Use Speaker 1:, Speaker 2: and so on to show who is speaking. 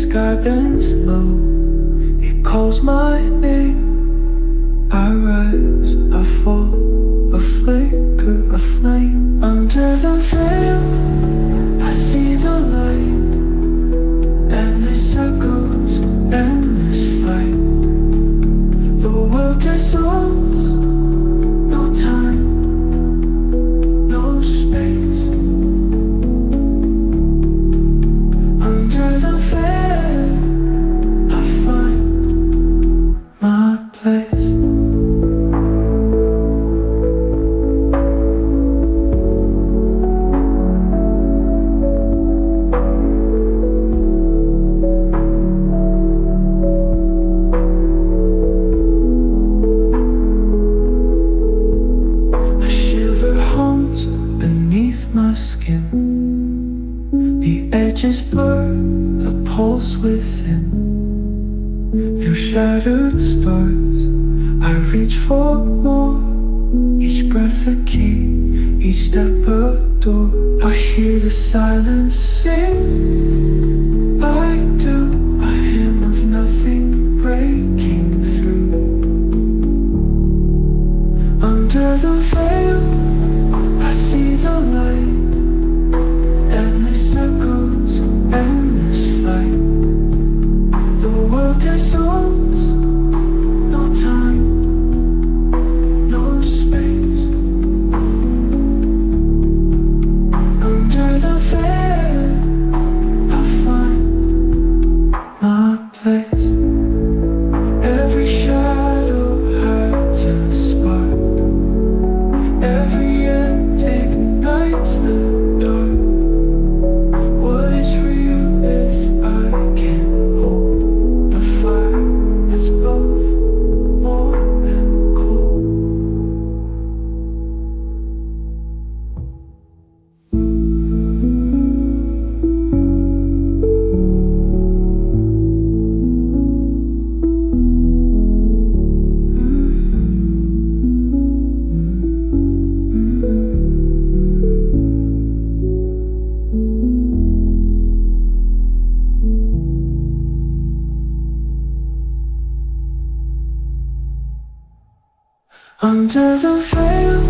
Speaker 1: sky bends low, it calls my name. I rise, I fall, a flicker, a flame. Under the veil, I see the light. Endless echoes, endless fight. The world dissolves, no time, no space. Under the veil, I find my place. A shiver hums beneath my skin. The edges blur, the pulse within. Through shattered stars, I reach for more. Each breath a key, each step a door. I hear the silence sing. I do a hymn of nothing breaking through. Under the veil, I see the light. Endless echoes, endless flight. The world dissolves, no time, no space. Under the veil, I find my place. Every shadow hides a spark. Every end ignites the dark. What is real if I can't hold the fire? It's both warm and cold. Under the veil,